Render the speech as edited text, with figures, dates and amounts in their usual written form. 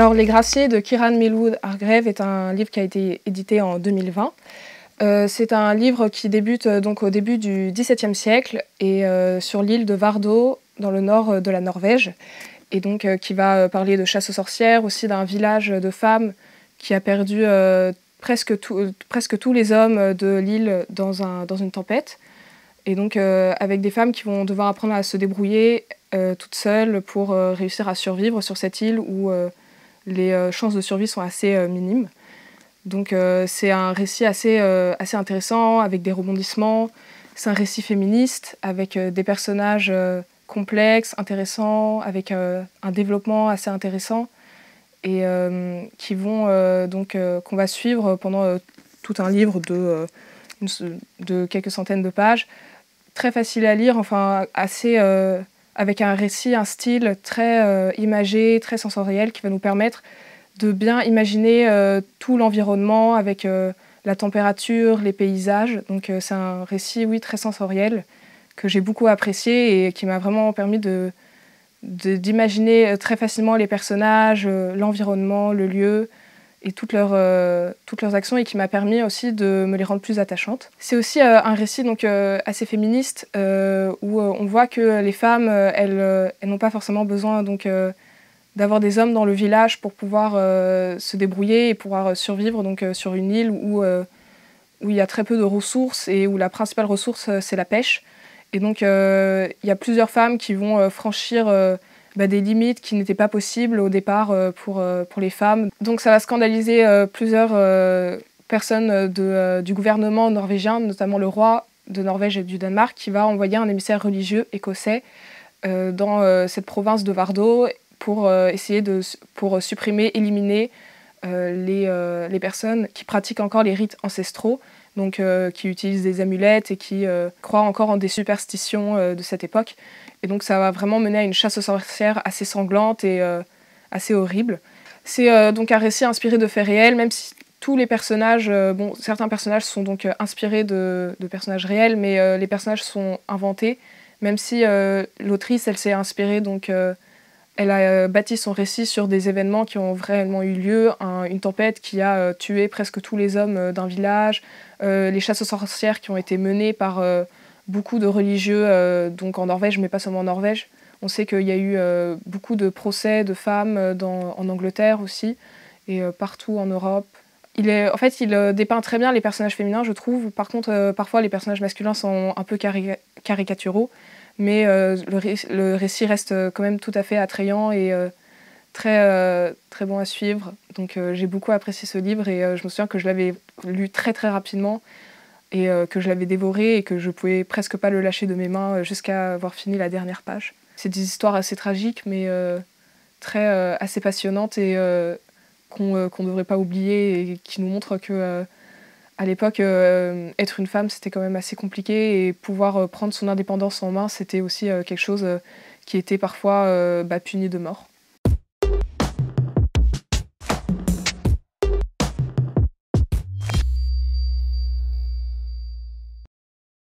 Alors, Les Graciers de Kieran Millwood Hargrave est un livre qui a été édité en 2020. C'est un livre qui débute donc au début du XVIIe siècle et sur l'île de Vardø, dans le nord de la Norvège, et donc qui va parler de chasse aux sorcières, aussi d'un village de femmes qui a perdu presque tous les hommes de l'île dans une tempête. Et donc avec des femmes qui vont devoir apprendre à se débrouiller toutes seules pour réussir à survivre sur cette île où les chances de survie sont assez minimes. Donc c'est un récit assez intéressant, avec des rebondissements. C'est un récit féministe, avec des personnages complexes, intéressants, avec un développement assez intéressant, et qui vont qu'on va suivre pendant tout un livre de quelques centaines de pages. Très facile à lire, enfin assez avec un récit, un style très imagé, très sensoriel, qui va nous permettre de bien imaginer tout l'environnement avec la température, les paysages. Donc c'est un récit, oui, très sensoriel, que j'ai beaucoup apprécié et qui m'a vraiment permis d'imaginer très facilement les personnages, l'environnement, le lieu et toutes leurs actions, et qui m'a permis aussi de me les rendre plus attachantes. C'est aussi un récit donc, assez féministe où on voit que les femmes, elles n'ont pas forcément besoin donc, d'avoir des hommes dans le village pour pouvoir se débrouiller et pouvoir survivre donc, sur une île où il y a très peu de ressources et où la principale ressource, c'est la pêche. Et donc, il y a plusieurs femmes qui vont franchir des limites qui n'étaient pas possibles au départ pour les femmes. Donc ça va scandaliser plusieurs personnes du gouvernement norvégien, notamment le roi de Norvège et du Danemark, qui va envoyer un émissaire religieux écossais dans cette province de Vardø pour essayer pour supprimer, éliminer les personnes qui pratiquent encore les rites ancestraux, donc qui utilisent des amulettes et qui croient encore en des superstitions de cette époque. Et donc ça va vraiment mener à une chasse aux sorcières assez sanglante et assez horrible. C'est donc un récit inspiré de faits réels, même si tous les personnages, certains personnages sont donc inspirés de personnages réels, mais les personnages sont inventés, même si l'autrice, elle s'est inspirée, donc elle a bâti son récit sur des événements qui ont vraiment eu lieu, une tempête qui a tué presque tous les hommes d'un village, les chasses aux sorcières qui ont été menées par beaucoup de religieux, donc en Norvège, mais pas seulement en Norvège. On sait qu'il y a eu beaucoup de procès de femmes en Angleterre aussi, et partout en Europe. Il dépeint très bien les personnages féminins, je trouve. Par contre, parfois, les personnages masculins sont un peu caricaturaux, mais le récit reste quand même tout à fait attrayant et très bon à suivre. Donc j'ai beaucoup apprécié ce livre, et je me souviens que je l'avais lu très très rapidement, et que je l'avais dévoré et que je pouvais presque pas le lâcher de mes mains jusqu'à avoir fini la dernière page. C'est des histoires assez tragiques, mais assez passionnantes, et qu'on ne devrait pas oublier, et qui nous montrent que à l'époque, être une femme, c'était quand même assez compliqué, et pouvoir prendre son indépendance en main, c'était aussi quelque chose qui était parfois puni de mort.